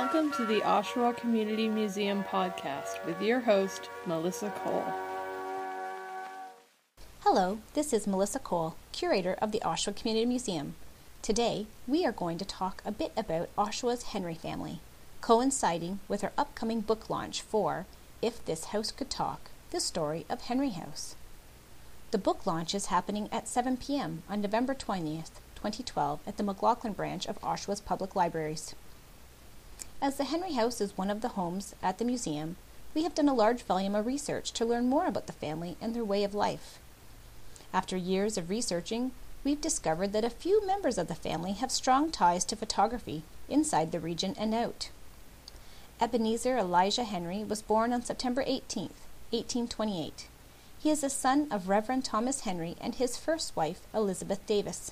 Welcome to the Oshawa Community Museum podcast with your host, Melissa Cole. Hello, this is Melissa Cole, curator of the Oshawa Community Museum. Today, we are going to talk a bit about Oshawa's Henry family, coinciding with our upcoming book launch for If This House Could Talk, The Story of Henry House. The book launch is happening at 7 p.m. on November 20th, 2012 at the McLaughlin branch of Oshawa's Public Libraries. As the Henry House is one of the homes at the museum, we have done a large volume of research to learn more about the family and their way of life. After years of researching, we've discovered that a few members of the family have strong ties to photography inside the region and out. Ebenezer Elijah Henry was born on September 18, 1828. He is the son of Reverend Thomas Henry and his first wife, Elizabeth Davis.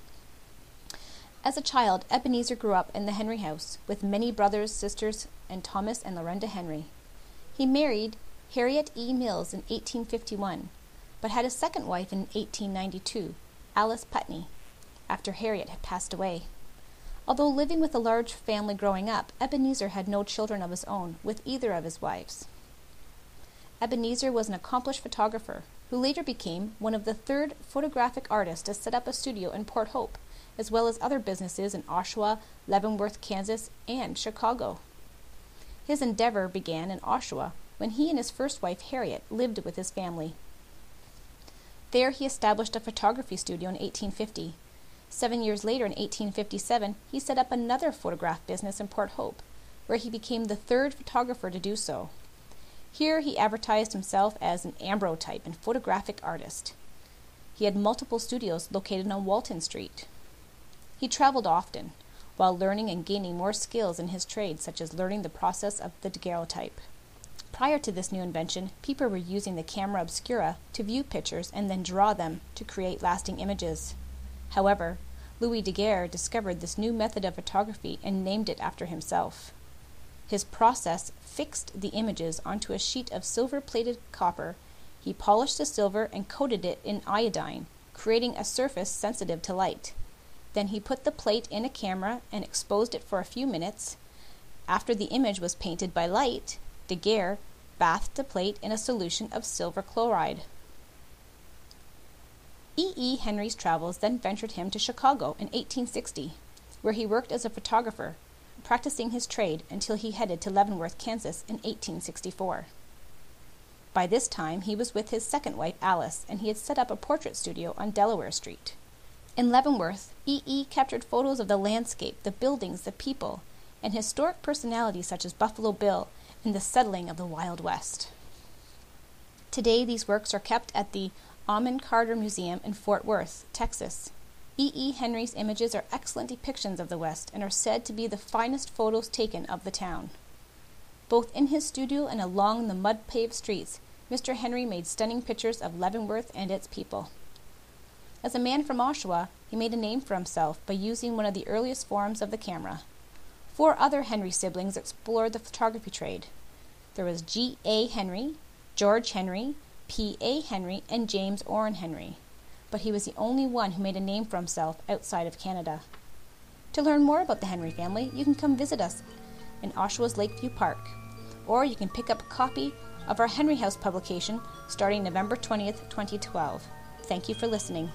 As a child, Ebenezer grew up in the Henry house with many brothers, sisters, and Thomas and Lorenda Henry. He married Harriet E. Mills in 1851, but had a second wife in 1892, Alice Putney, after Harriet had passed away. Although living with a large family growing up, Ebenezer had no children of his own with either of his wives. Ebenezer was an accomplished photographer who later became one of the third photographic artists to set up a studio in Port Hope, as well as other businesses in Oshawa, Leavenworth, Kansas, and Chicago. His endeavor began in Oshawa when he and his first wife Harriet lived with his family. There he established a photography studio in 1850. 7 years later, in 1857, he set up another photograph business in Port Hope, where he became the third photographer to do so. Here he advertised himself as an ambrotype and photographic artist. He had multiple studios located on Walton Street. He traveled often, while learning and gaining more skills in his trade, such as learning the process of the daguerreotype. Prior to this new invention, people were using the camera obscura to view pictures and then draw them to create lasting images. However, Louis Daguerre discovered this new method of photography and named it after himself. His process fixed the images onto a sheet of silver-plated copper. He polished the silver and coated it in iodine, creating a surface sensitive to light. Then he put the plate in a camera and exposed it for a few minutes. After the image was painted by light, Daguerre bathed the plate in a solution of silver chloride. E. Henry's travels then ventured him to Chicago in 1860, where he worked as a photographer, practicing his trade until he headed to Leavenworth, Kansas in 1864. By this time, he was with his second wife, Alice, and he had set up a portrait studio on Delaware Street. In Leavenworth, E. captured photos of the landscape, the buildings, the people, and historic personalities such as Buffalo Bill and the settling of the Wild West. Today, these works are kept at the Amon Carter Museum in Fort Worth, Texas. E. Henry's images are excellent depictions of the West and are said to be the finest photos taken of the town. Both in his studio and along the mud-paved streets, Mr. Henry made stunning pictures of Leavenworth and its people. As a man from Oshawa, he made a name for himself by using one of the earliest forms of the camera. 4 other Henry siblings explored the photography trade. There was G. A. Henry, George Henry, P. A. Henry, and James Orrin Henry. But he was the only one who made a name for himself outside of Canada. To learn more about the Henry family, you can come visit us in Oshawa's Lakeview Park, or you can pick up a copy of our Henry House publication starting November 20th, 2012. Thank you for listening.